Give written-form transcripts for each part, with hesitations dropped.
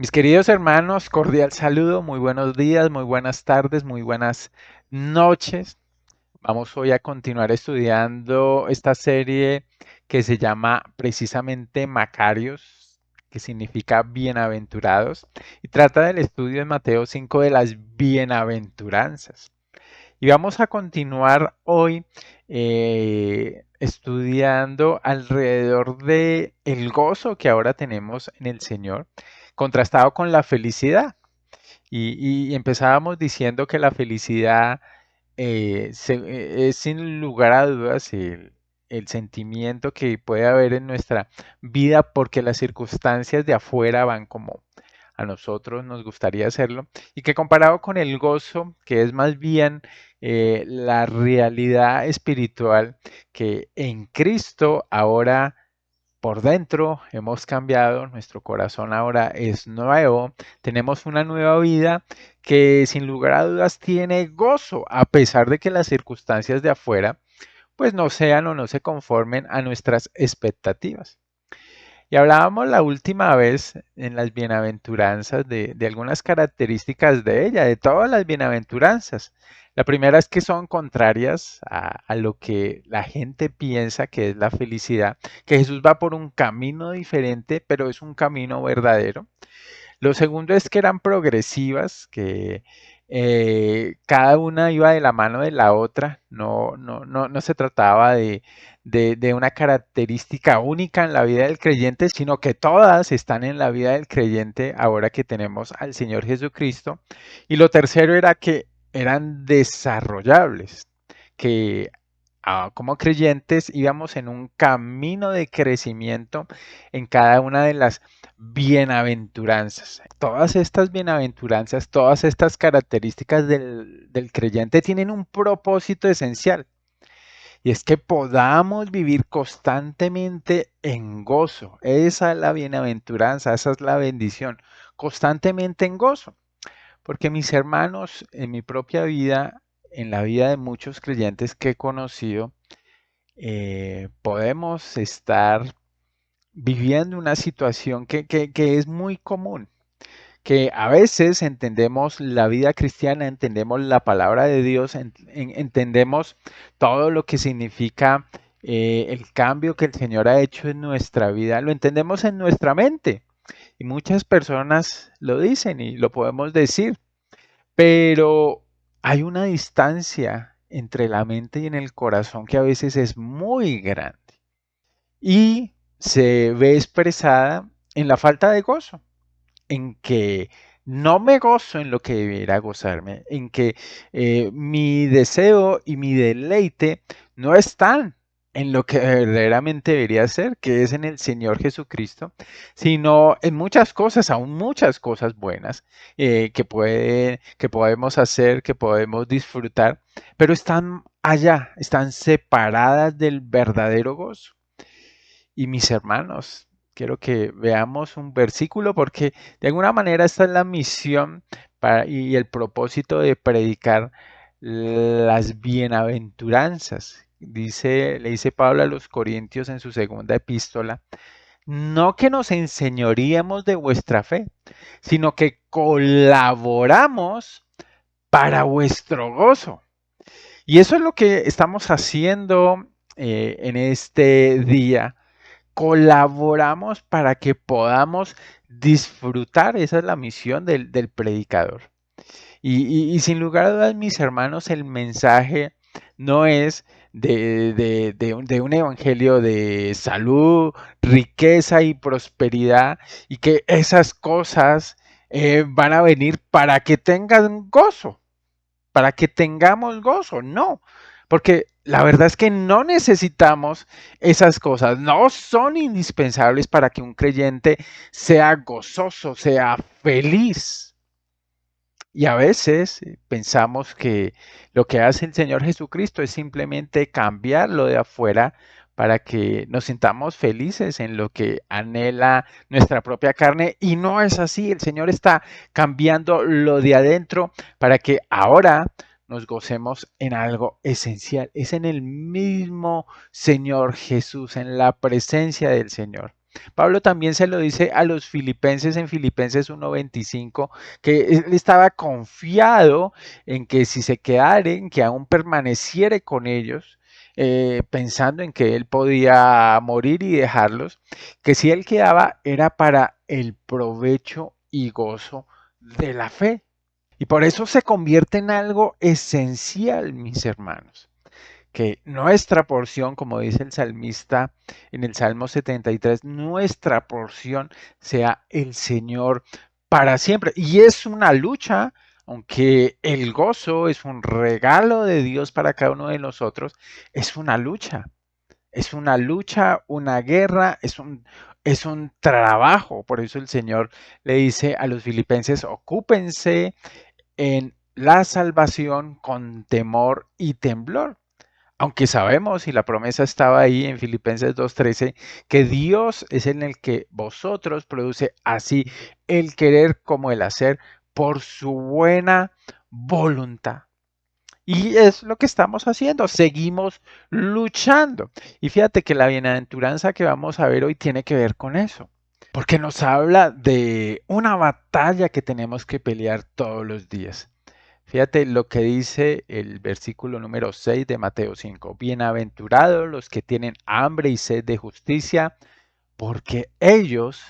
Mis queridos hermanos, cordial saludo, muy buenos días, muy buenas tardes, muy buenas noches. Vamos hoy a continuar estudiando esta serie que se llama precisamente Macarios, que significa bienaventurados, y trata del estudio en Mateo 5 de las bienaventuranzas. Y vamos a continuar hoy estudiando alrededor de el gozo que ahora tenemos en el Señor, contrastado con la felicidad. Y empezábamos diciendo que la felicidad es sin lugar a dudas el sentimiento que puede haber en nuestra vida porque las circunstancias de afuera van como a nosotros nos gustaría hacerlo, y que comparado con el gozo, que es más bien la realidad espiritual, que en Cristo ahora por dentro hemos cambiado, nuestro corazón ahora es nuevo, tenemos una nueva vida que sin lugar a dudas tiene gozo, a pesar de que las circunstancias de afuera pues no sean o no se conformen a nuestras expectativas. Y hablábamos la última vez en las bienaventuranzas de algunas características de ella, de todas las bienaventuranzas. La primera es que son contrarias a lo que la gente piensa que es la felicidad, que Jesús va por un camino diferente, pero es un camino verdadero. Lo segundo es que eran progresivas, que cada una iba de la mano de la otra, no se trataba de una característica única en la vida del creyente, sino que todas están en la vida del creyente ahora que tenemos al Señor Jesucristo. Y lo tercero era que eran desarrollables, que como creyentes íbamos en un camino de crecimiento en cada una de las bienaventuranzas. Todas estas bienaventuranzas, todas estas características del creyente tienen un propósito esencial, y es que podamos vivir constantemente en gozo. Esa es la bienaventuranza, esa es la bendición, constantemente en gozo. Porque mis hermanos, en mi propia vida, en la vida de muchos creyentes que he conocido, podemos estar viviendo una situación que es muy común, que a veces entendemos la vida cristiana, entendemos la palabra de Dios, entendemos todo lo que significa el cambio que el Señor ha hecho en nuestra vida, lo entendemos en nuestra mente, y muchas personas lo dicen y lo podemos decir, pero hay una distancia entre la mente y en el corazón que a veces es muy grande y se ve expresada en la falta de gozo, en que no me gozo en lo que debiera gozarme, en que mi deseo y mi deleite no están en lo que verdaderamente debería ser, que es en el Señor Jesucristo, sino en muchas cosas, aún muchas cosas buenas que podemos hacer, que podemos disfrutar, pero están allá, están separadas del verdadero gozo. Y mis hermanos, quiero que veamos un versículo porque de alguna manera esta es la misión y el propósito de predicar las bienaventuranzas. Le dice Pablo a los Corintios en su segunda epístola, no que nos enseñoríamos de vuestra fe, sino que colaboramos para vuestro gozo. Y eso es lo que estamos haciendo en este día, colaboramos para que podamos disfrutar. Esa es la misión del predicador. Y sin lugar a dudas, mis hermanos, el mensaje no es de un evangelio de salud, riqueza y prosperidad, y que esas cosas van a venir para que tengan gozo, para que tengamos gozo, no, porque la verdad es que no necesitamos esas cosas, no son indispensables para que un creyente sea gozoso, sea feliz. Y a veces pensamos que lo que hace el Señor Jesucristo es simplemente cambiar lo de afuera para que nos sintamos felices en lo que anhela nuestra propia carne. Y no es así. El Señor está cambiando lo de adentro para que ahora nos gocemos en algo esencial. Es en el mismo Señor Jesús, en la presencia del Señor. Pablo también se lo dice a los filipenses en Filipenses 1:25, que él estaba confiado en que si se quedaren, que aún permaneciere con ellos, pensando en que él podía morir y dejarlos, que si él quedaba era para el provecho y gozo de la fe. Y por eso se convierte en algo esencial, mis hermanos, que nuestra porción, como dice el salmista en el Salmo 73, nuestra porción sea el Señor para siempre. Y es una lucha, aunque el gozo es un regalo de Dios para cada uno de nosotros, es una lucha. Es una lucha, una guerra, es un trabajo. Por eso el Señor le dice a los filipenses, ocúpense en la salvación con temor y temblor. Aunque sabemos, y la promesa estaba ahí en Filipenses 2:13, que Dios es en el que vosotros produce así el querer como el hacer por su buena voluntad. Y es lo que estamos haciendo, seguimos luchando. Y fíjate que la bienaventuranza que vamos a ver hoy tiene que ver con eso, porque nos habla de una batalla que tenemos que pelear todos los días. Fíjate lo que dice el versículo número 6 de Mateo 5. Bienaventurados los que tienen hambre y sed de justicia, porque ellos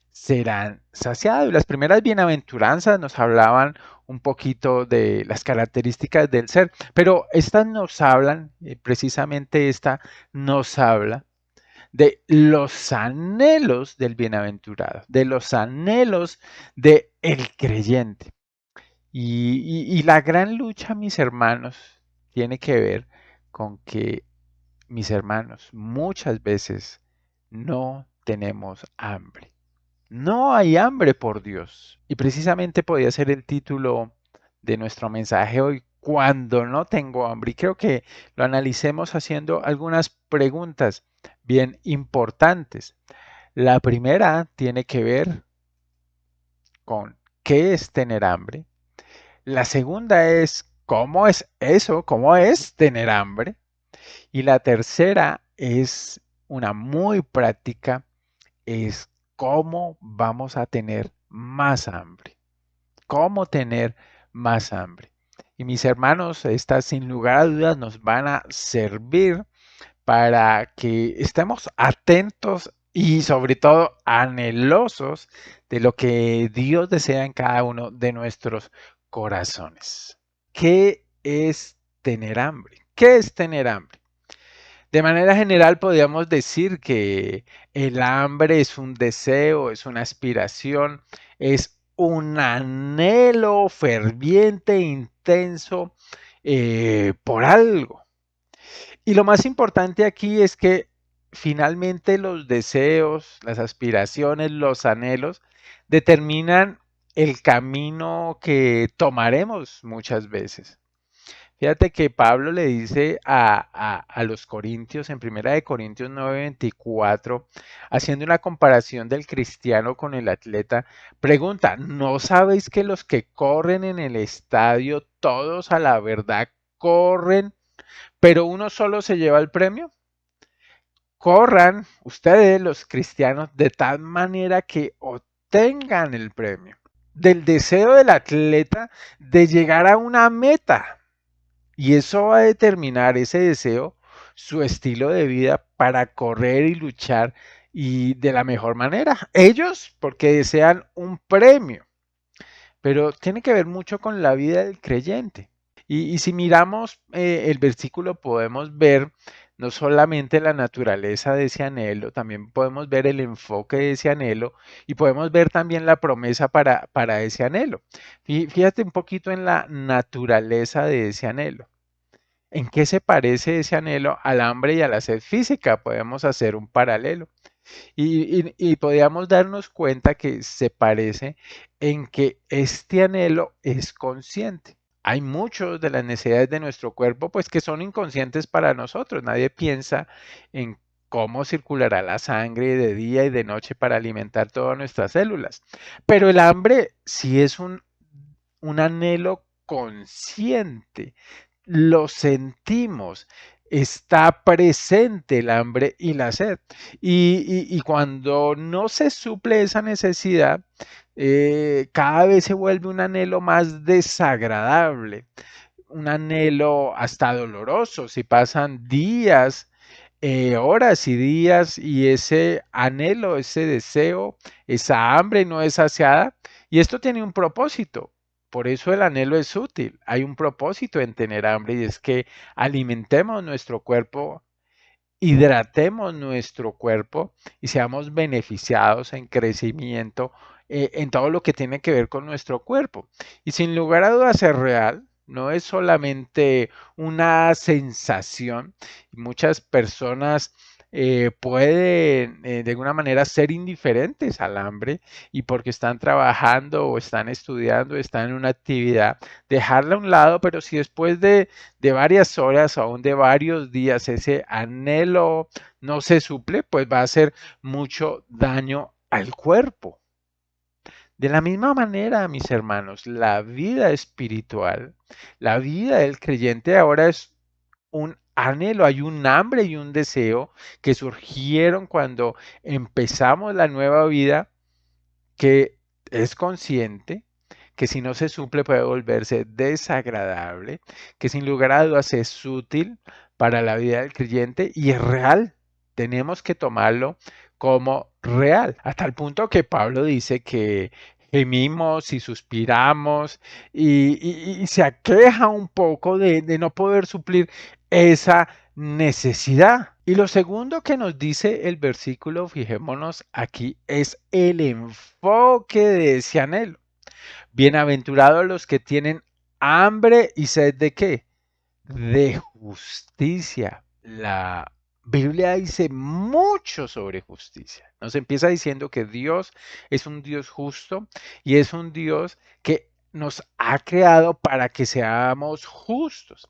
serán saciados. Y las primeras bienaventuranzas nos hablaban un poquito de las características del ser, pero estas nos hablan, precisamente esta nos habla de los anhelos del bienaventurado, de los anhelos del creyente. Y la gran lucha, mis hermanos, tiene que ver con que, mis hermanos, muchas veces no tenemos hambre. No hay hambre por Dios. Y precisamente podía ser el título de nuestro mensaje hoy, cuando no tengo hambre. Y creo que lo analicemos haciendo algunas preguntas bien importantes. La primera tiene que ver con ¿qué es tener hambre? La segunda es, ¿cómo es eso? ¿Cómo es tener hambre? Y la tercera es una muy práctica, es cómo vamos a tener más hambre. ¿Cómo tener más hambre? Y mis hermanos, estas sin lugar a dudas nos van a servir para que estemos atentos y sobre todo anhelosos de lo que Dios desea en cada uno de nuestros corazones. ¿Qué es tener hambre? ¿Qué es tener hambre? De manera general podríamos decir que el hambre es un deseo, es una aspiración, es un anhelo ferviente, intenso por algo. Y lo más importante aquí es que finalmente los deseos, las aspiraciones, los anhelos determinan el camino que tomaremos muchas veces. Fíjate que Pablo le dice a los corintios en Primera de Corintios 9:24, haciendo una comparación del cristiano con el atleta, pregunta, ¿no sabéis que los que corren en el estadio, todos a la verdad corren, pero uno solo se lleva el premio? Corran ustedes, los cristianos, de tal manera que obtengan el premio. Del deseo del atleta de llegar a una meta. Y eso va a determinar ese deseo, su estilo de vida para correr y luchar y de la mejor manera. Ellos porque desean un premio, pero tiene que ver mucho con la vida del creyente. Y si miramos el versículo podemos ver no solamente la naturaleza de ese anhelo, también podemos ver el enfoque de ese anhelo y podemos ver también la promesa para ese anhelo. Fíjate un poquito en la naturaleza de ese anhelo. ¿En qué se parece ese anhelo al hambre y a la sed física? Podemos hacer un paralelo. Y podríamos darnos cuenta que se parece en que este anhelo es consciente. Hay muchos de las necesidades de nuestro cuerpo pues que son inconscientes para nosotros. Nadie piensa en cómo circulará la sangre de día y de noche para alimentar todas nuestras células. Pero el hambre sí es un anhelo consciente, lo sentimos, está presente el hambre y la sed. Y cuando no se suple esa necesidad, cada vez se vuelve un anhelo más desagradable, un anhelo hasta doloroso. Si pasan días, horas y días y ese anhelo, ese deseo, esa hambre no es saciada, y esto tiene un propósito. Por eso el anhelo es útil. Hay un propósito en tener hambre y es que alimentemos nuestro cuerpo, hidratemos nuestro cuerpo y seamos beneficiados en crecimiento, en todo lo que tiene que ver con nuestro cuerpo. Y sin lugar a dudas es real, no es solamente una sensación. Muchas personas pueden de alguna manera ser indiferentes al hambre y porque están trabajando o están estudiando, están en una actividad, dejarla a un lado, pero si después de varias horas o aún de varios días ese anhelo no se suple, pues va a hacer mucho daño al cuerpo. De la misma manera, mis hermanos, la vida espiritual, la vida del creyente ahora es un anhelo, hay un hambre y un deseo que surgieron cuando empezamos la nueva vida, que es consciente, que si no se suple puede volverse desagradable, que sin lugar a dudas es útil para la vida del creyente y es real. Tenemos que tomarlo como real, hasta el punto que Pablo dice que gemimos y suspiramos y se aqueja un poco de no poder suplir esa necesidad. Y lo segundo que nos dice el versículo, fijémonos aquí, es el enfoque de ese anhelo. Bienaventurados los que tienen hambre y sed de qué? De justicia. La Biblia dice mucho sobre justicia. Nos empieza diciendo que Dios es un Dios justo y es un Dios que nos ha creado para que seamos justos.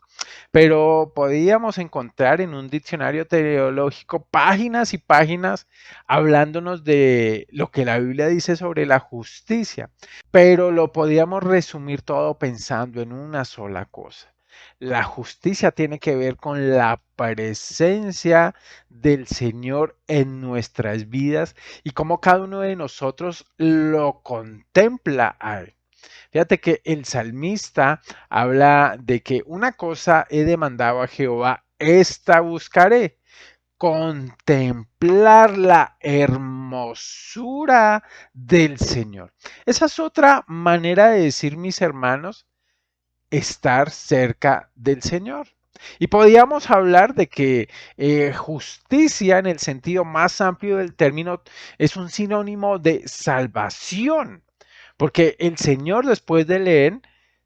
Pero podíamos encontrar en un diccionario teológico páginas y páginas hablándonos de lo que la Biblia dice sobre la justicia, pero lo podíamos resumir todo pensando en una sola cosa. La justicia tiene que ver con la presencia del Señor en nuestras vidas y cómo cada uno de nosotros lo contempla a Él. Fíjate que el salmista habla de que una cosa he demandado a Jehová, esta buscaré, contemplar la hermosura del Señor. Esa es otra manera de decir, mis hermanos, estar cerca del Señor. Y podíamos hablar de que justicia en el sentido más amplio del término es un sinónimo de salvación, porque el Señor después de leer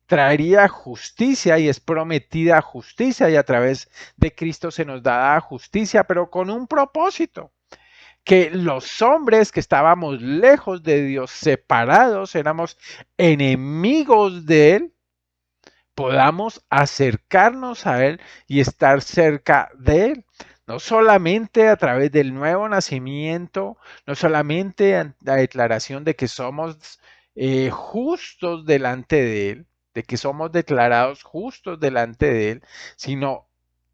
traería justicia y es prometida justicia y a través de Cristo se nos da justicia, pero con un propósito, que los hombres que estábamos lejos de Dios, separados, éramos enemigos de Él, podamos acercarnos a Él y estar cerca de Él. No solamente a través del nuevo nacimiento, no solamente la declaración de que somos justos delante de Él, de que somos declarados justos delante de Él, sino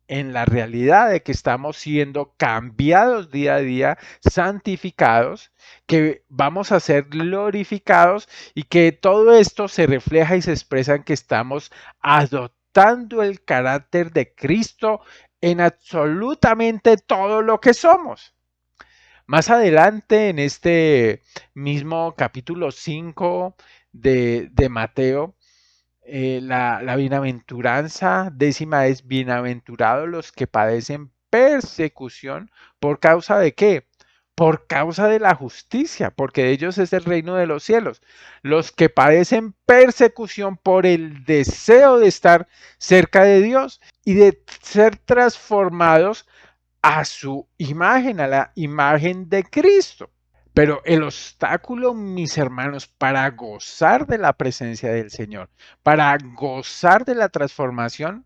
en la realidad de que estamos siendo cambiados día a día, santificados, que vamos a ser glorificados y que todo esto se refleja y se expresa en que estamos adoptando el carácter de Cristo en absolutamente todo lo que somos. Más adelante, en este mismo capítulo 5 de Mateo, la bienaventuranza décima es bienaventurados los que padecen persecución por causa de qué? Por causa de la justicia, porque de ellos es el reino de los cielos. Los que padecen persecución por el deseo de estar cerca de Dios y de ser transformados a su imagen, a la imagen de Cristo. Pero el obstáculo, mis hermanos, para gozar de la presencia del Señor, para gozar de la transformación,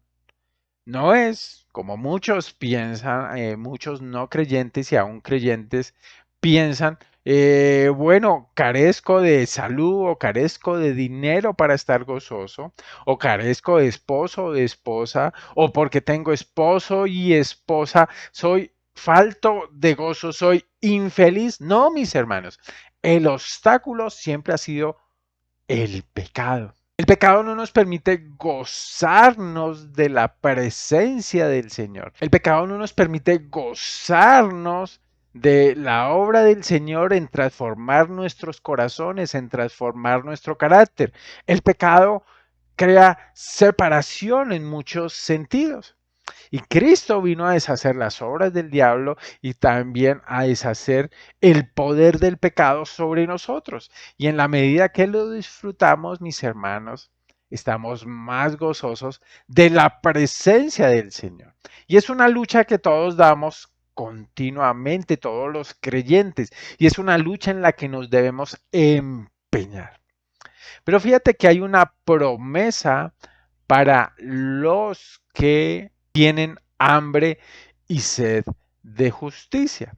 no es como muchos piensan, muchos no creyentes y aún creyentes piensan, Bueno, carezco de salud o carezco de dinero para estar gozoso, o carezco de esposo o de esposa, o porque tengo esposo y esposa, soy falto de gozo, soy infeliz. No, mis hermanos, el obstáculo siempre ha sido el pecado. El pecado no nos permite gozarnos de la presencia del Señor. El pecado no nos permite gozarnos de la obra del Señor en transformar nuestros corazones, en transformar nuestro carácter. El pecado crea separación en muchos sentidos. Y Cristo vino a deshacer las obras del diablo y también a deshacer el poder del pecado sobre nosotros. Y en la medida que lo disfrutamos, mis hermanos, estamos más gozosos de la presencia del Señor. Y es una lucha que todos damos continuamente, todos los creyentes. Y es una lucha en la que nos debemos empeñar. Pero fíjate que hay una promesa para los que tienen hambre y sed de justicia.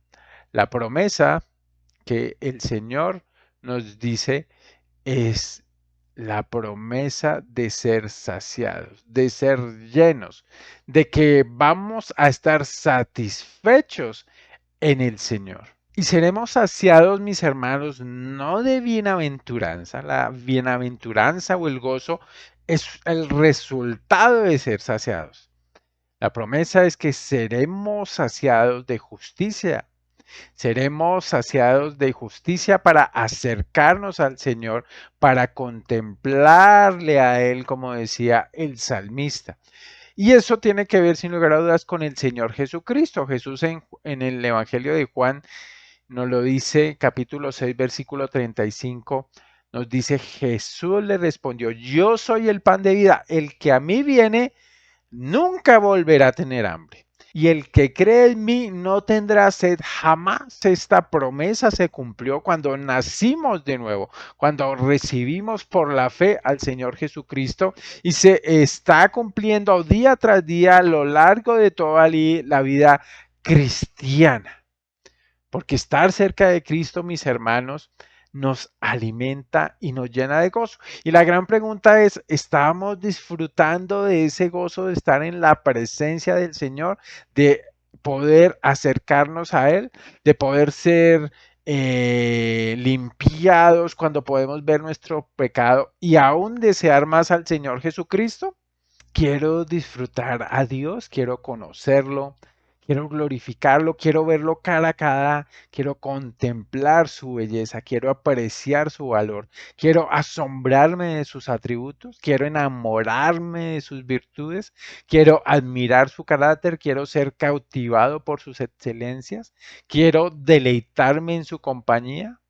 La promesa que el Señor nos dice es la promesa de ser saciados, de ser llenos, de que vamos a estar satisfechos en el Señor. Y seremos saciados, mis hermanos, no de bienaventuranza. La bienaventuranza o el gozo es el resultado de ser saciados. La promesa es que seremos saciados de justicia. Seremos saciados de justicia para acercarnos al Señor, para contemplarle a Él, como decía el salmista. Y eso tiene que ver, sin lugar a dudas, con el Señor Jesucristo. Jesús en el Evangelio de Juan nos lo dice, capítulo 6, versículo 35, nos dice, Jesús le respondió, yo soy el pan de vida, el que a mí viene nunca volverá a tener hambre. Y el que cree en mí no tendrá sed jamás. Esta promesa se cumplió cuando nacimos de nuevo, cuando recibimos por la fe al Señor Jesucristo y se está cumpliendo día tras día a lo largo de toda la vida cristiana. Porque estar cerca de Cristo, mis hermanos, nos alimenta y nos llena de gozo. Y la gran pregunta es, ¿estamos disfrutando de ese gozo de estar en la presencia del Señor, de poder acercarnos a Él, de poder ser limpiados cuando podemos ver nuestro pecado y aún desear más al Señor Jesucristo? Quiero disfrutar a Dios, quiero conocerlo, quiero glorificarlo, quiero verlo cara a cara, quiero contemplar su belleza, quiero apreciar su valor, quiero asombrarme de sus atributos, quiero enamorarme de sus virtudes, quiero admirar su carácter, quiero ser cautivado por sus excelencias, quiero deleitarme en su compañía.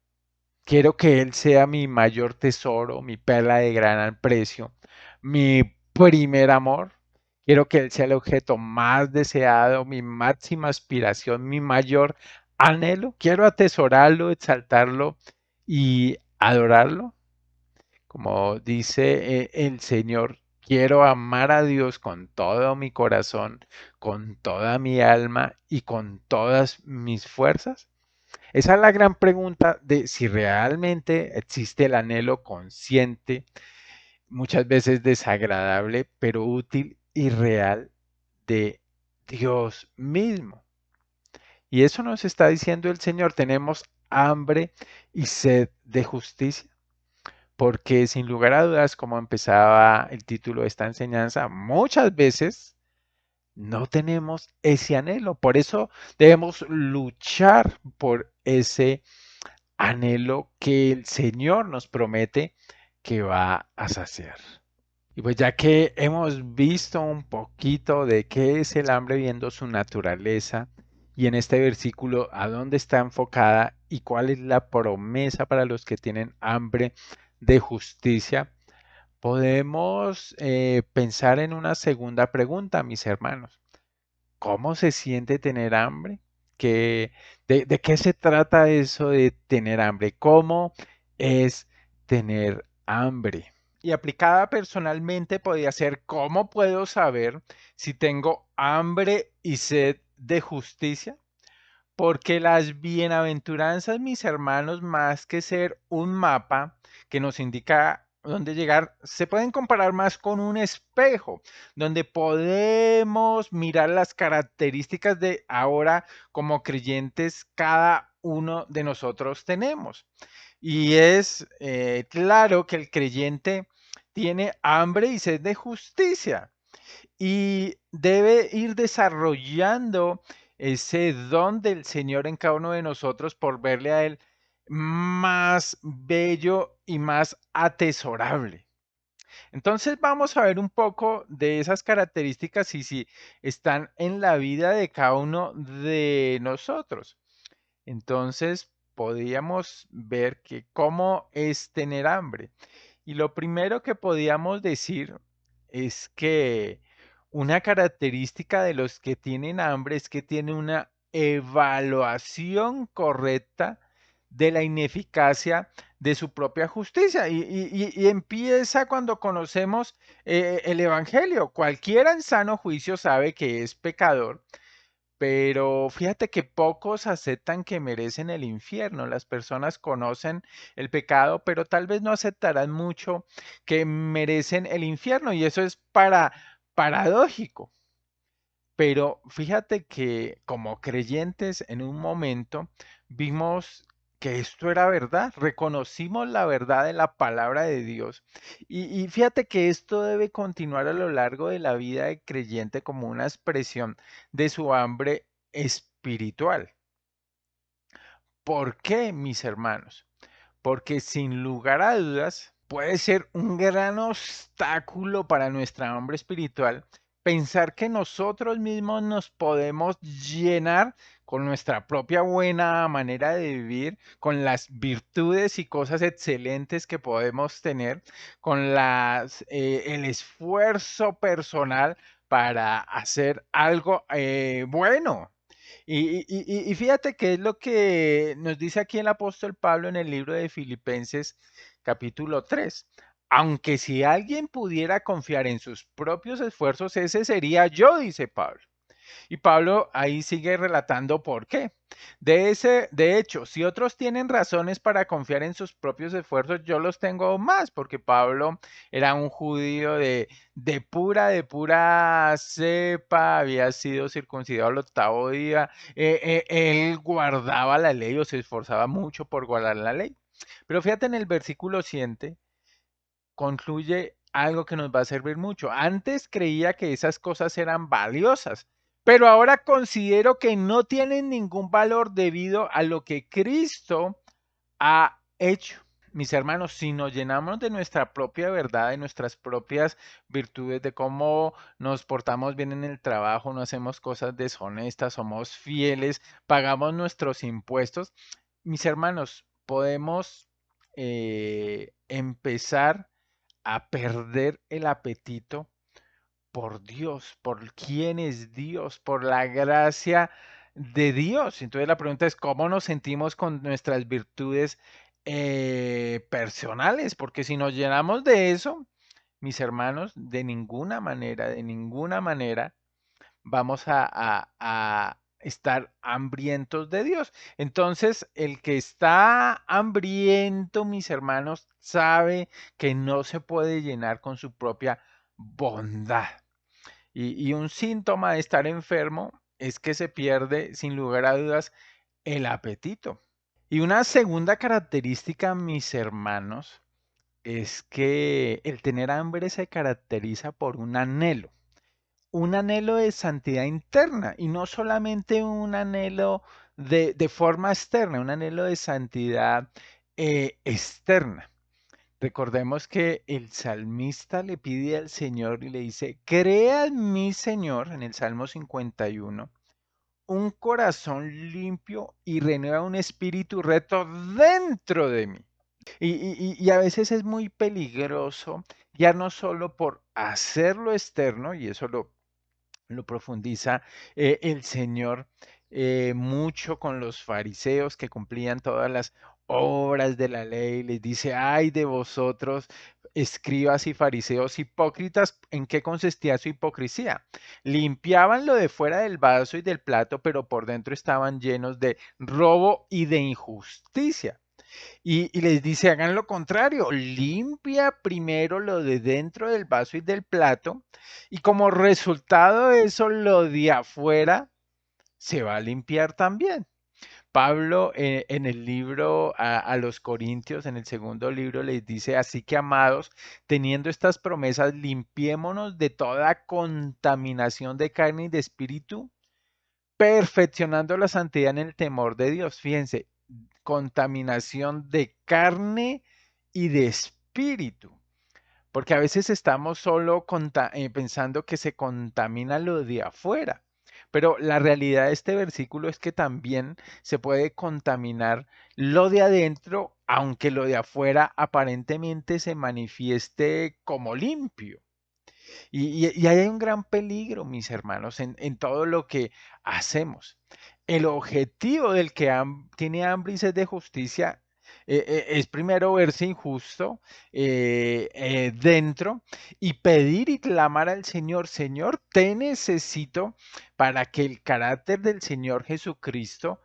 Quiero que Él sea mi mayor tesoro, mi perla de gran precio, mi primer amor. Quiero que Él sea el objeto más deseado, mi máxima aspiración, mi mayor anhelo. Quiero atesorarlo, exaltarlo y adorarlo. Como dice el Señor, quiero amar a Dios con todo mi corazón, con toda mi alma y con todas mis fuerzas. Esa es la gran pregunta de si realmente existe el anhelo consciente, muchas veces desagradable, pero útil y real de Dios mismo. Y eso nos está diciendo el Señor, tenemos hambre y sed de justicia, porque sin lugar a dudas, como empezaba el título de esta enseñanza, muchas veces no tenemos ese anhelo. Por eso debemos luchar por ese anhelo que el Señor nos promete que va a saciar. Y pues ya que hemos visto un poquito de qué es el hambre viendo su naturaleza y en este versículo a dónde está enfocada y cuál es la promesa para los que tienen hambre de justicia, podemos pensar en una segunda pregunta, mis hermanos. ¿Cómo se siente tener hambre? ¿De qué se trata eso de tener hambre? ¿Cómo es tener hambre? Y aplicada personalmente podría ser, ¿cómo puedo saber si tengo hambre y sed de justicia? Porque las bienaventuranzas, mis hermanos, más que ser un mapa que nos indica dónde llegar, se pueden comparar más con un espejo, donde podemos mirar las características de ahora como creyentes cada uno de nosotros tenemos. Y es claro que el creyente tiene hambre y sed de justicia y debe ir desarrollando ese don del Señor en cada uno de nosotros por verle a Él más bello y más atesorable. Entonces vamos a ver un poco de esas características y si están en la vida de cada uno de nosotros. Entonces podríamos ver que cómo es tener hambre. Y lo primero que podíamos decir es que una característica de los que tienen hambre es que tienen una evaluación correcta de la ineficacia de su propia justicia. Y empieza cuando conocemos el Evangelio. Cualquiera en sano juicio sabe que es pecador, pero fíjate que pocos aceptan que merecen el infierno. Las personas conocen el pecado, pero tal vez no aceptarán mucho que merecen el infierno. Y eso es paradójico. Pero fíjate que como creyentes en un momento vimos que esto era verdad, reconocimos la verdad de la palabra de Dios. Y fíjate que esto debe continuar a lo largo de la vida del creyente como una expresión de su hambre espiritual. ¿Por qué, mis hermanos? Porque sin lugar a dudas puede ser un gran obstáculo para nuestra hambre espiritual pensar que nosotros mismos nos podemos llenar con nuestra propia buena manera de vivir, con las virtudes y cosas excelentes que podemos tener, con el esfuerzo personal para hacer algo bueno. Y fíjate que es lo que nos dice aquí el apóstol Pablo en el libro de Filipenses capítulo 3. Aunque si alguien pudiera confiar en sus propios esfuerzos, ese sería yo, dice Pablo. Y Pablo ahí sigue relatando por qué. De hecho, si otros tienen razones para confiar en sus propios esfuerzos, yo los tengo más, porque Pablo era un judío de pura cepa, había sido circuncidado al octavo día, él guardaba la ley o se esforzaba mucho por guardar la ley. Pero fíjate en el versículo 7 concluye algo que nos va a servir mucho. Antes creía que esas cosas eran valiosas, pero ahora considero que no tienen ningún valor debido a lo que Cristo ha hecho. Mis hermanos, si nos llenamos de nuestra propia verdad, de nuestras propias virtudes, de cómo nos portamos bien en el trabajo, no hacemos cosas deshonestas, somos fieles, pagamos nuestros impuestos, mis hermanos, podemos empezar a perder el apetito por Dios, por quién es Dios, por la gracia de Dios. Entonces la pregunta es cómo nos sentimos con nuestras virtudes personales, porque si nos llenamos de eso, mis hermanos, de ninguna manera vamos a estar hambrientos de Dios. Entonces, el que está hambriento, mis hermanos, sabe que no se puede llenar con su propia bondad. Y un síntoma de estar enfermo es que se pierde, sin lugar a dudas, el apetito. Y una segunda característica, mis hermanos, es que el tener hambre se caracteriza por un anhelo de santidad interna y no solamente un anhelo de forma externa, un anhelo de santidad externa. Recordemos que el salmista le pide al Señor y le dice, crea en mí, Señor, en el Salmo 51, un corazón limpio y renueva un espíritu recto dentro de mí. Y a veces es muy peligroso, ya no solo por hacerlo externo, y eso lo profundiza el Señor mucho con los fariseos que cumplían todas las obras de la ley, les dice, ay de vosotros, escribas y fariseos hipócritas. ¿En qué consistía su hipocresía? Limpiaban lo de fuera del vaso y del plato, pero por dentro estaban llenos de robo y de injusticia. Y les dice, hagan lo contrario, limpia primero lo de dentro del vaso y del plato, y como resultado de eso, lo de afuera se va a limpiar también. Pablo en el libro a los Corintios, en el segundo libro, les dice, así que amados, teniendo estas promesas, limpiémonos de toda contaminación de carne y de espíritu, perfeccionando la santidad en el temor de Dios. Fíjense, contaminación de carne y de espíritu. Porque a veces estamos solo pensando que se contamina lo de afuera. Pero la realidad de este versículo es que también se puede contaminar lo de adentro, aunque lo de afuera aparentemente se manifieste como limpio. Y ahí hay un gran peligro, mis hermanos, en todo lo que hacemos. El objetivo del que tiene hambre y sed de justicia es primero verse injusto dentro y pedir y clamar al Señor, Señor, te necesito para que el carácter del Señor Jesucristo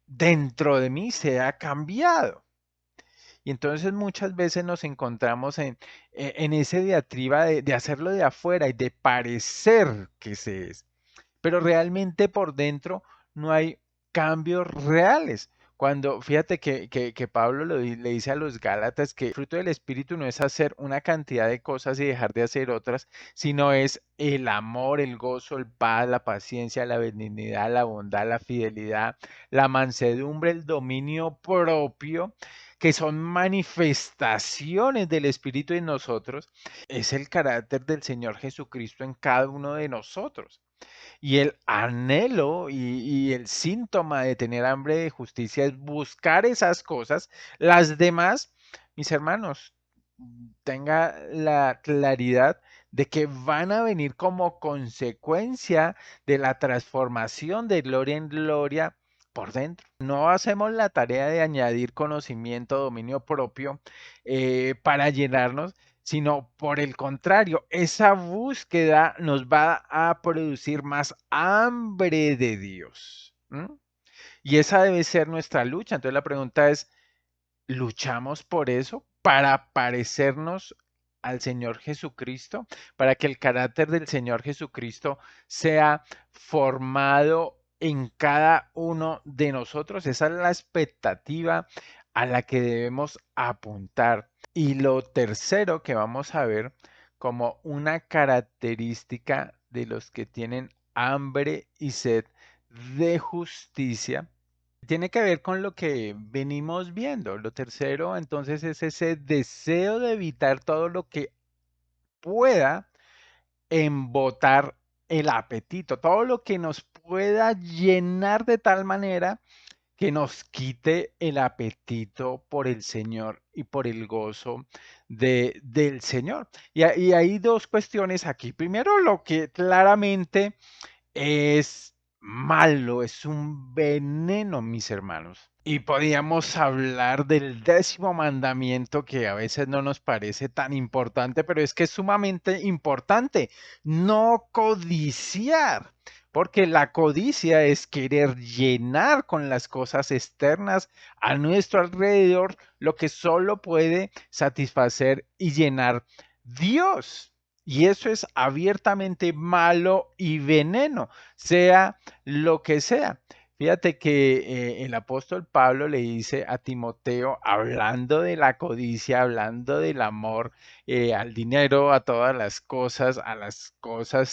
dentro de mí sea cambiado. Y entonces muchas veces nos encontramos en ese diatriba de hacerlo de afuera y de parecer que se es, pero realmente por dentro no hay cambios reales. Cuando, fíjate que Pablo le dice a los Gálatas que el fruto del Espíritu no es hacer una cantidad de cosas y dejar de hacer otras, sino es el amor, el gozo, el paz, la paciencia, la benignidad, la bondad, la fidelidad, la mansedumbre, el dominio propio, que son manifestaciones del Espíritu en nosotros. Es el carácter del Señor Jesucristo en cada uno de nosotros. Y el anhelo y el síntoma de tener hambre de justicia es buscar esas cosas. Las demás, mis hermanos, tenga la claridad de que van a venir como consecuencia de la transformación de gloria en gloria por dentro. No hacemos la tarea de añadir conocimiento, dominio propio para llenarnos, sino por el contrario, esa búsqueda nos va a producir más hambre de Dios. Y esa debe ser nuestra lucha. Entonces la pregunta es, ¿luchamos por eso? ¿Para parecernos al Señor Jesucristo? ¿Para que el carácter del Señor Jesucristo sea formado en cada uno de nosotros? Esa es la expectativa a la que debemos apuntar. Y lo tercero que vamos a ver como una característica de los que tienen hambre y sed de justicia tiene que ver con lo que venimos viendo. Lo tercero, entonces, es ese deseo de evitar todo lo que pueda embotar el apetito, todo lo que nos pueda llenar de tal manera que nos quite el apetito por el Señor y por el gozo del Señor. Y hay dos cuestiones aquí. Primero, lo que claramente es malo, es un veneno, mis hermanos. Y podíamos hablar del 10.º mandamiento que a veces no nos parece tan importante, pero es que es sumamente importante. No codiciar, porque la codicia es querer llenar con las cosas externas a nuestro alrededor lo que solo puede satisfacer y llenar Dios. Y eso es abiertamente malo y veneno, sea lo que sea. Fíjate que el apóstol Pablo le dice a Timoteo, hablando de la codicia, hablando del amor al dinero, a las cosas,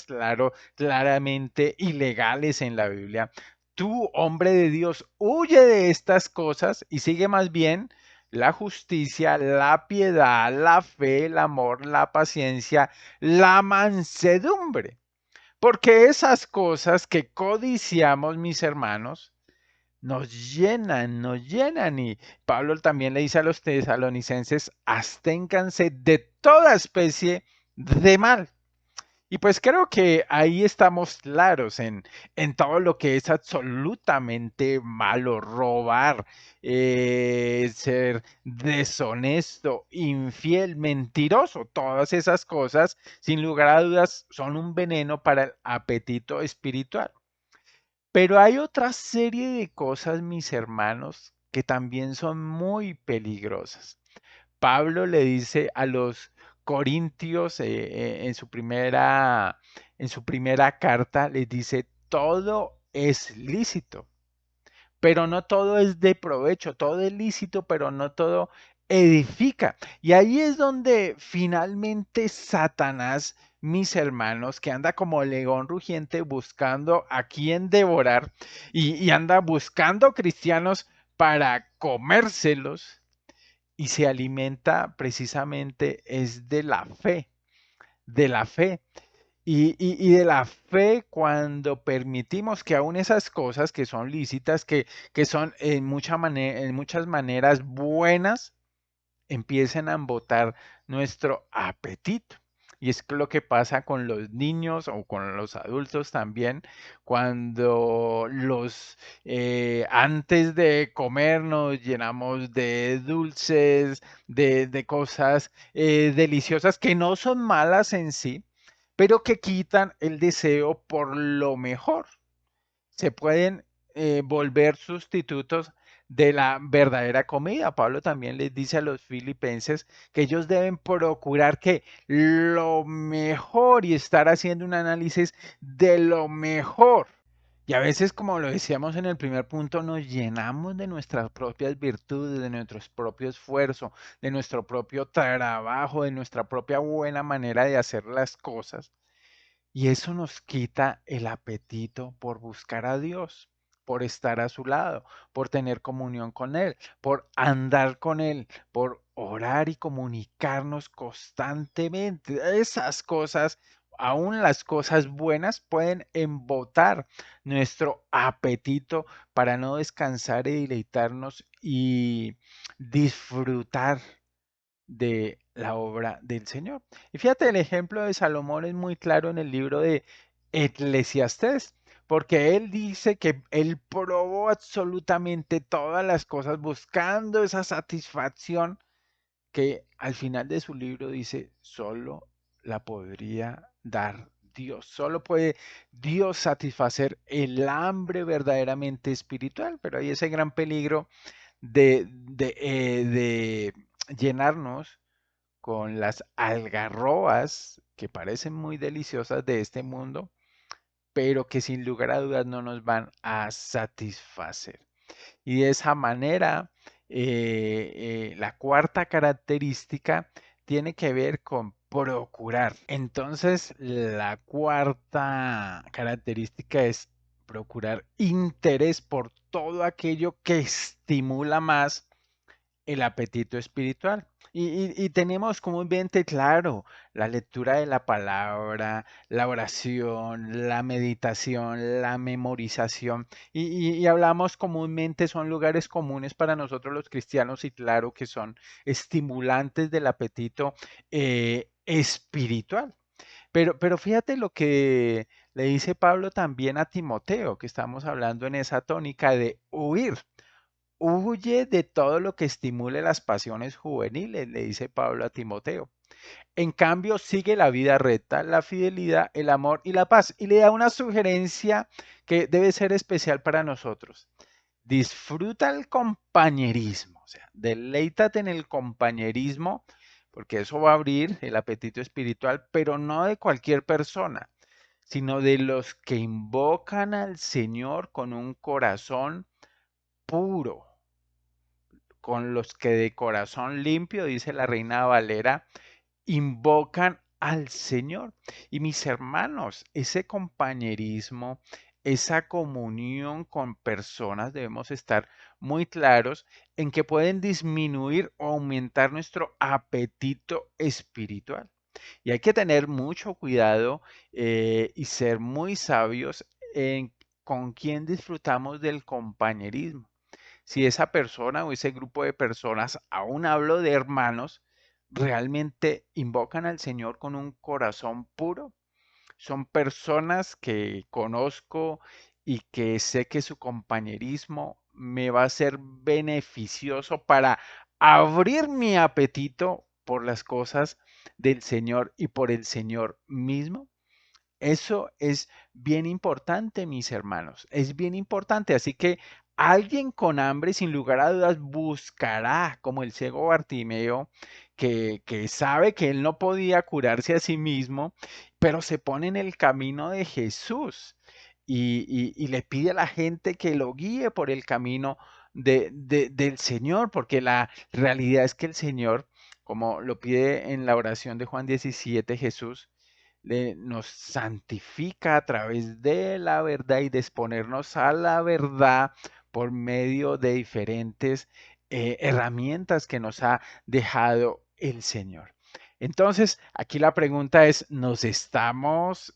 claro, claramente ilegales en la Biblia. Tú, hombre de Dios, huye de estas cosas y sigue más bien la justicia, la piedad, la fe, el amor, la paciencia, la mansedumbre. Porque esas cosas que codiciamos, mis hermanos, nos llenan, nos llenan. Y Pablo también le dice a los tesalonicenses, absténganse de toda especie de mal. Y pues creo que ahí estamos claros en todo lo que es absolutamente malo, robar, ser deshonesto, infiel, mentiroso, todas esas cosas, sin lugar a dudas, son un veneno para el apetito espiritual. Pero hay otra serie de cosas, mis hermanos, que también son muy peligrosas. Pablo le dice a los corintios en su primera carta, les dice, todo es lícito, pero no todo es de provecho, todo es lícito, pero no todo edifica. Y ahí es donde finalmente Satanás, mis hermanos, que anda como león rugiente buscando a quien devorar y anda buscando cristianos para comérselos y se alimenta precisamente es de la fe. Y de la fe cuando permitimos que aún esas cosas que son lícitas, que son en muchas maneras buenas, empiecen a embotar nuestro apetito. Y es lo que pasa con los niños o con los adultos también, cuando antes de comer nos llenamos de dulces, de cosas deliciosas que no son malas en sí, pero que quitan el deseo por lo mejor. Se pueden volver sustitutos de la verdadera comida. Pablo también les dice a los filipenses que ellos deben procurar que lo mejor y estar haciendo un análisis de lo mejor. Y a veces, como lo decíamos en el primer punto, nos llenamos de nuestras propias virtudes, de nuestro propio esfuerzo, de nuestro propio trabajo, de nuestra propia buena manera de hacer las cosas. Y eso nos quita el apetito por buscar a Dios, por estar a su lado, por tener comunión con Él, por andar con Él, por orar y comunicarnos constantemente. Esas cosas, aún las cosas buenas, pueden embotar nuestro apetito para no descansar y deleitarnos y disfrutar de la obra del Señor. Y fíjate, el ejemplo de Salomón es muy claro en el libro de Eclesiastés, porque él dice que él probó absolutamente todas las cosas buscando esa satisfacción que al final de su libro dice, solo la podría dar Dios, solo puede Dios satisfacer el hambre verdaderamente espiritual, pero hay ese gran peligro de llenarnos con las algarrobas que parecen muy deliciosas de este mundo, pero que sin lugar a dudas no nos van a satisfacer. Y de esa manera, la cuarta característica tiene que ver con procurar. Entonces, la cuarta característica es procurar interés por todo aquello que estimula más el apetito espiritual. Y tenemos comúnmente claro la lectura de la palabra, la oración, la meditación, la memorización. Y hablamos comúnmente, son lugares comunes para nosotros los cristianos y claro que son estimulantes del apetito espiritual. Pero fíjate lo que le dice Pablo también a Timoteo, que estamos hablando en esa tónica de huir. Huye de todo lo que estimule las pasiones juveniles, le dice Pablo a Timoteo. En cambio, sigue la vida recta, la fidelidad, el amor y la paz. Y le da una sugerencia que debe ser especial para nosotros. Disfruta el compañerismo, o sea, deleítate en el compañerismo, porque eso va a abrir el apetito espiritual, pero no de cualquier persona, sino de los que invocan al Señor con un corazón puro, con los que de corazón limpio, dice la Reina Valera, invocan al Señor. Y mis hermanos, ese compañerismo, esa comunión con personas, debemos estar muy claros en que pueden disminuir o aumentar nuestro apetito espiritual. Y hay que tener mucho cuidado y ser muy sabios en con quién disfrutamos del compañerismo. Si esa persona o ese grupo de personas, aún hablo de hermanos, realmente invocan al Señor con un corazón puro. son personas que conozco y que sé que su compañerismo me va a ser beneficioso para abrir mi apetito por las cosas del Señor y por el Señor mismo. Eso es bien importante, mis hermanos, es bien importante. Así que alguien con hambre, sin lugar a dudas, buscará, como el ciego Bartimeo, que sabe que él no podía curarse a sí mismo, pero se pone en el camino de Jesús y le pide a la gente que lo guíe por el camino del Señor, porque la realidad es que el Señor, como lo pide en la oración de Juan 17, Jesús, nos santifica a través de la verdad y de exponernos a la verdad por medio de diferentes herramientas que nos ha dejado el Señor. Entonces, aquí la pregunta es, ¿nos estamos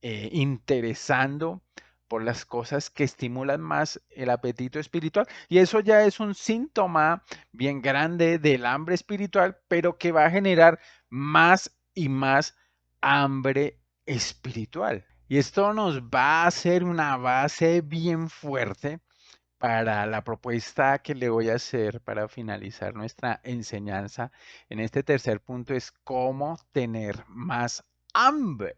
interesando por las cosas que estimulan más el apetito espiritual? Y eso ya es un síntoma bien grande del hambre espiritual, pero que va a generar más y más hambre espiritual. Y esto nos va a hacer una base bien fuerte para la propuesta que le voy a hacer para finalizar nuestra enseñanza en este tercer punto: es cómo tener más hambre.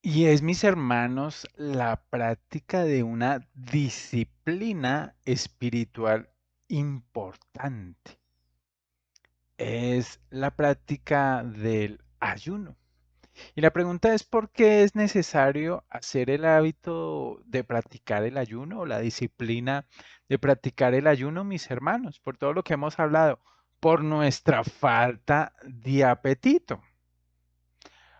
Y es, mis hermanos, la práctica de una disciplina espiritual importante. Es la práctica del ayuno. Y la pregunta es, ¿por qué es necesario hacer el hábito de practicar el ayuno o la disciplina de practicar el ayuno, mis hermanos? Por todo lo que hemos hablado, por nuestra falta de apetito.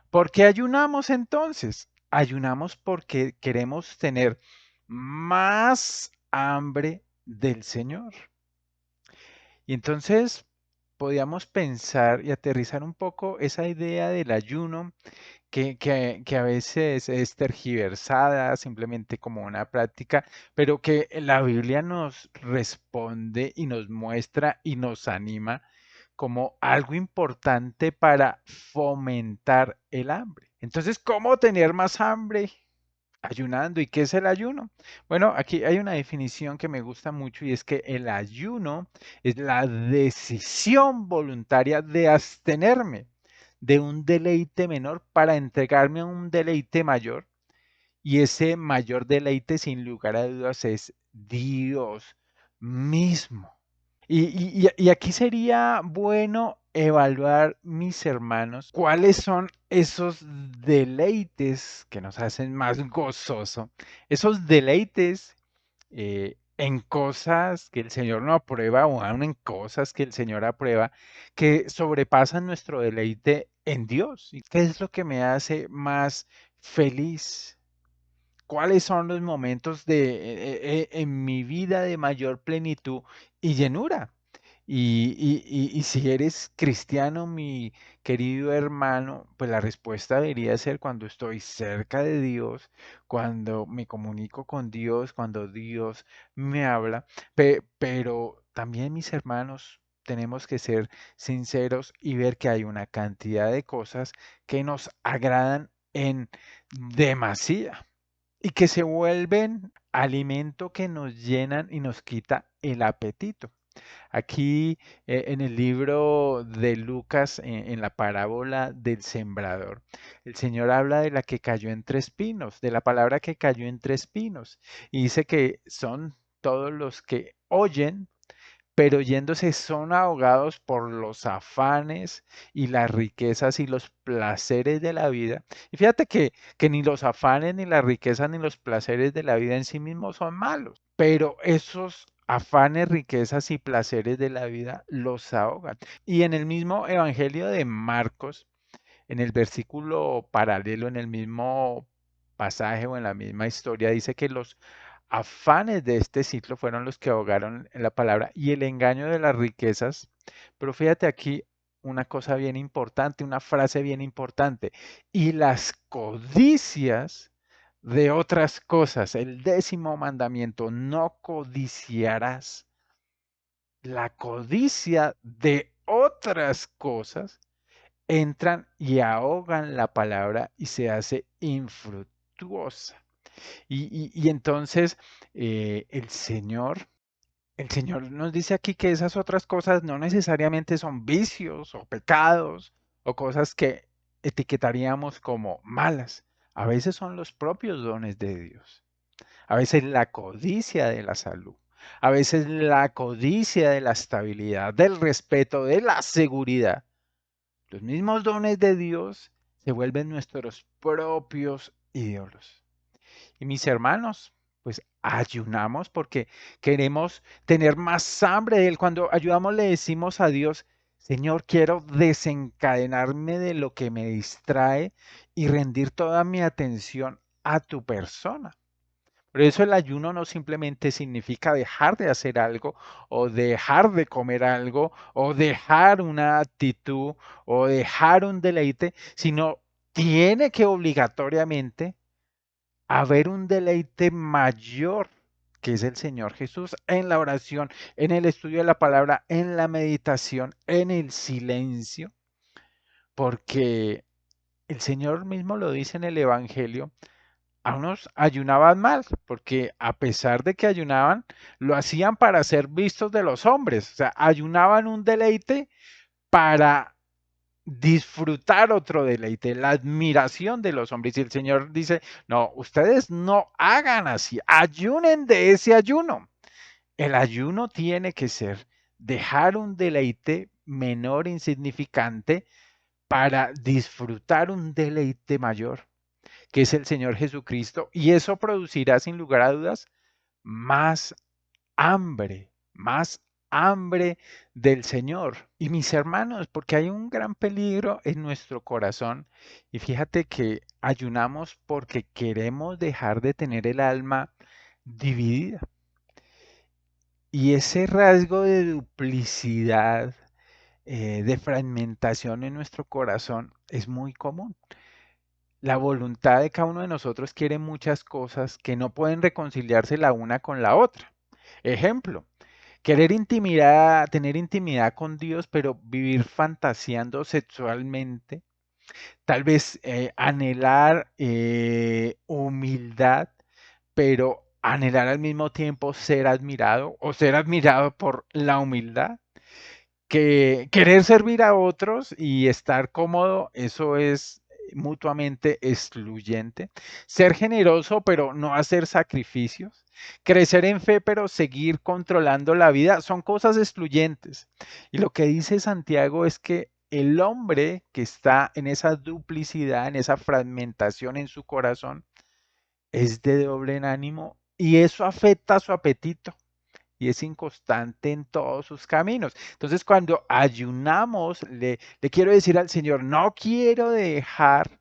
¿Por qué ayunamos entonces? Ayunamos porque queremos tener más hambre del Señor. Y entonces podíamos pensar y aterrizar un poco esa idea del ayuno que a veces es tergiversada simplemente como una práctica, pero que la Biblia nos responde y nos muestra y nos anima como algo importante para fomentar el hambre. Entonces, ¿cómo tener más hambre? Ayunando. ¿Y qué es el ayuno? Bueno, aquí hay una definición que me gusta mucho y es que el ayuno es la decisión voluntaria de abstenerme de un deleite menor para entregarme a un deleite mayor. Y ese mayor deleite, sin lugar a dudas, es Dios mismo. Y aquí sería bueno evaluar, mis hermanos, cuáles son esos deleites que nos hacen más gozoso, esos deleites en cosas que el Señor no aprueba o aún en cosas que el Señor aprueba, que sobrepasan nuestro deleite en Dios. ¿Y qué es lo que me hace más feliz? ¿Cuáles son los momentos en mi vida de mayor plenitud y llenura? Y si eres cristiano, mi querido hermano, pues la respuesta debería ser cuando estoy cerca de Dios, cuando me comunico con Dios, cuando Dios me habla. Pero también, mis hermanos, tenemos que ser sinceros y ver que hay una cantidad de cosas que nos agradan en demasía y que se vuelven alimento que nos llenan y nos quita el apetito. Aquí en el libro de Lucas, en la parábola del sembrador, el Señor habla de la que cayó entre espinos, de la palabra que cayó entre espinos, y dice que son todos los que oyen, pero yéndose son ahogados por los afanes y las riquezas y los placeres de la vida. Y fíjate que ni los afanes, ni las riquezas, ni los placeres de la vida en sí mismos son malos, pero esos afanes, riquezas y placeres de la vida los ahogan. Y en el mismo Evangelio de Marcos, en el versículo paralelo, en el mismo pasaje o en la misma historia, dice que los afanes de este ciclo fueron los que ahogaron en la palabra y el engaño de las riquezas. Pero fíjate aquí una cosa bien importante, una frase bien importante: y las codicias de otras cosas. El 10.º mandamiento: no codiciarás. La codicia de otras cosas entran y ahogan la palabra y se hace infructuosa. Y entonces el Señor nos dice aquí que esas otras cosas no necesariamente son vicios o pecados o cosas que etiquetaríamos como malas. A veces son los propios dones de Dios. A veces la codicia de la salud. A veces la codicia de la estabilidad, del respeto, de la seguridad. Los mismos dones de Dios se vuelven nuestros propios ídolos. Y mis hermanos, pues ayunamos porque queremos tener más hambre de Él. Cuando ayudamos le decimos a Dios, Señor, quiero desencadenarme de lo que me distrae y rendir toda mi atención a tu persona. Por eso el ayuno no simplemente significa dejar de hacer algo o dejar de comer algo o dejar una actitud o dejar un deleite, sino tiene que obligatoriamente haber un deleite mayor, que es el Señor Jesús, en la oración, en el estudio de la palabra, en la meditación, en el silencio, porque el Señor mismo lo dice en el Evangelio, a unos ayunaban mal, porque a pesar de que ayunaban, lo hacían para ser vistos de los hombres, o sea, ayunaban un deleite para disfrutar otro deleite, la admiración de los hombres. Y el Señor dice, no, ustedes no hagan así, ayunen de ese ayuno. El ayuno tiene que ser dejar un deleite menor, insignificante, para disfrutar un deleite mayor, que es el Señor Jesucristo, y eso producirá sin lugar a dudas más hambre del Señor. Y mis hermanos, porque hay un gran peligro en nuestro corazón, y fíjate que ayunamos porque queremos dejar de tener el alma dividida. Y ese rasgo de duplicidad, de fragmentación en nuestro corazón es muy común. La voluntad de cada uno de nosotros quiere muchas cosas que no pueden reconciliarse la una con la otra. Ejemplo, querer intimidad, tener intimidad con Dios, pero vivir fantaseando sexualmente. Tal vez anhelar humildad, pero anhelar al mismo tiempo ser admirado o ser admirado por la humildad. Que querer servir a otros y estar cómodo, eso es mutuamente excluyente. Ser generoso, pero no hacer sacrificios. Crecer en fe, pero seguir controlando la vida, son cosas excluyentes. Y lo que dice Santiago es que el hombre que está en esa duplicidad, en esa fragmentación en su corazón, es de doble ánimo y eso afecta a su apetito y es inconstante en todos sus caminos. Entonces, cuando ayunamos, le quiero decir al Señor, no quiero dejar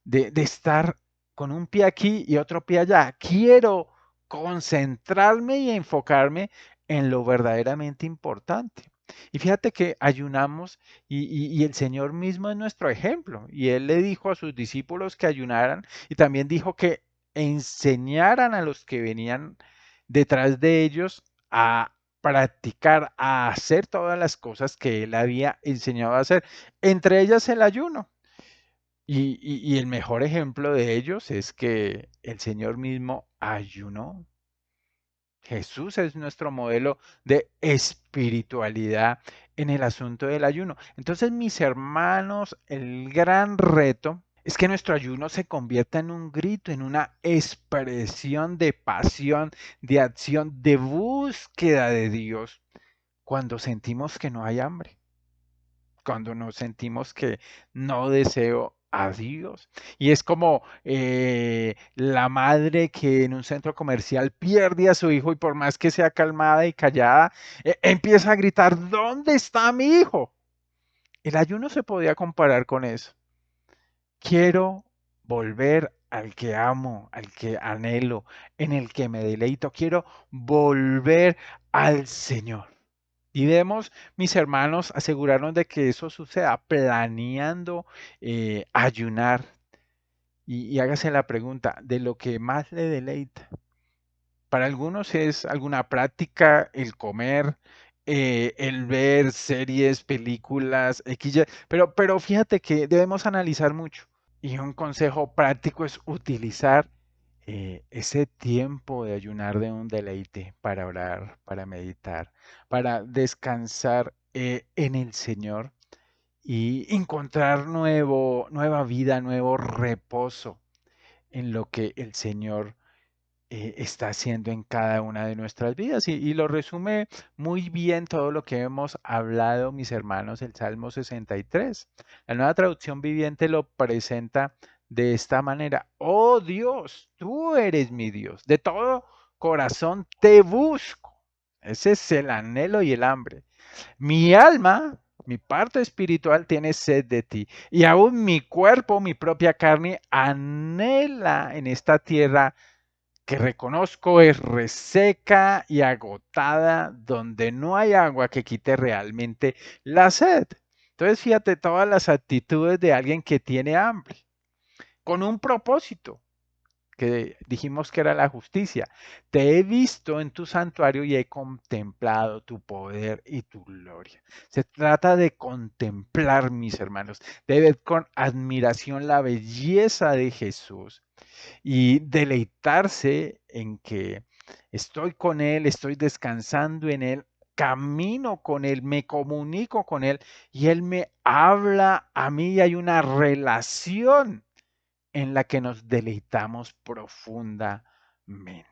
de estar con un pie aquí y otro pie allá. Quiero concentrarme y enfocarme en lo verdaderamente importante. Y fíjate que ayunamos y el Señor mismo es nuestro ejemplo. Y Él le dijo a sus discípulos que ayunaran y también dijo que enseñaran a los que venían detrás de ellos a practicar, a hacer todas las cosas que Él había enseñado a hacer, entre ellas el ayuno. Y el mejor ejemplo de ellos es que el Señor mismo ayunó. Jesús es nuestro modelo de espiritualidad en el asunto del ayuno. Entonces, mis hermanos, el gran reto es que nuestro ayuno se convierta en un grito, en una expresión de pasión, de acción, de búsqueda de Dios, cuando sentimos que no hay hambre, cuando nos sentimos que no deseo a Dios. Y es como la madre que en un centro comercial pierde a su hijo y por más que sea calmada y callada, empieza a gritar, ¿dónde está mi hijo? El ayuno se podía comparar con eso. Quiero volver al que amo, al que anhelo, en el que me deleito. Quiero volver al Señor. Y debemos, mis hermanos, asegurarnos de que eso suceda, planeando ayunar. Y hágase la pregunta, de lo que más le deleita. Para algunos es alguna práctica, el comer, el ver series, películas, XY, pero fíjate que debemos analizar mucho. Y un consejo práctico es utilizar ese tiempo de ayunar de un deleite para orar, para meditar, para descansar en el Señor y encontrar nueva vida, nuevo reposo en lo que el Señor está haciendo en cada una de nuestras vidas. Y lo resume muy bien todo lo que hemos hablado, mis hermanos, el Salmo 63. La nueva traducción viviente lo presenta de esta manera. Oh Dios, tú eres mi Dios. De todo corazón te busco. Ese es el anhelo y el hambre. Mi alma, mi parte espiritual tiene sed de ti. Y aún mi cuerpo, mi propia carne, anhela en esta tierra que reconozco es reseca y agotada, donde no hay agua que quite realmente la sed. Entonces, fíjate todas las actitudes de alguien que tiene hambre, con un propósito, que dijimos que era la justicia. Te he visto en tu santuario y he contemplado tu poder y tu gloria. Se trata de contemplar, mis hermanos, de ver con admiración la belleza de Jesús y deleitarse en que estoy con Él, estoy descansando en Él, camino con Él, me comunico con Él y Él me habla a mí y hay una relación en la que nos deleitamos profundamente.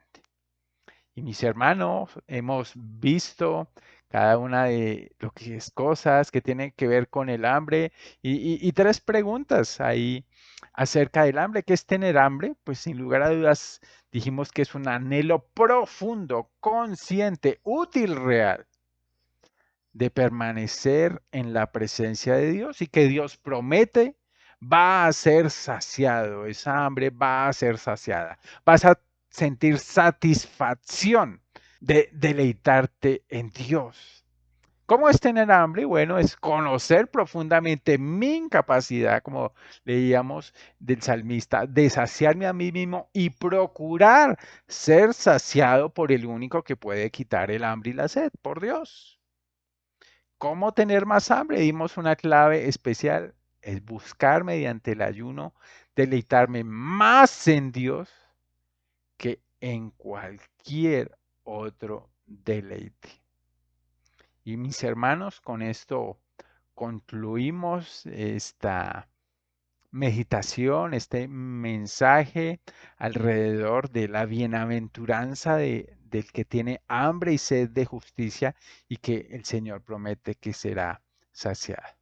Y mis hermanos, hemos visto cada una de lo que es cosas que tienen que ver con el hambre y tres preguntas ahí acerca del hambre. ¿Qué es tener hambre? Pues sin lugar a dudas dijimos que es un anhelo profundo, consciente, útil, real de permanecer en la presencia de Dios y que Dios promete va a ser saciado, esa hambre va a ser saciada. Vas a sentir satisfacción de deleitarte en Dios. ¿Cómo es tener hambre? Bueno, es conocer profundamente mi incapacidad, como leíamos del salmista, de saciarme a mí mismo y procurar ser saciado por el único que puede quitar el hambre y la sed, por Dios. ¿Cómo tener más hambre? Dimos una clave especial, es buscar mediante el ayuno deleitarme más en Dios que en cualquier otro deleite. Y mis hermanos, con esto concluimos esta meditación, este mensaje alrededor de la bienaventuranza del que tiene hambre y sed de justicia y que el Señor promete que será saciada.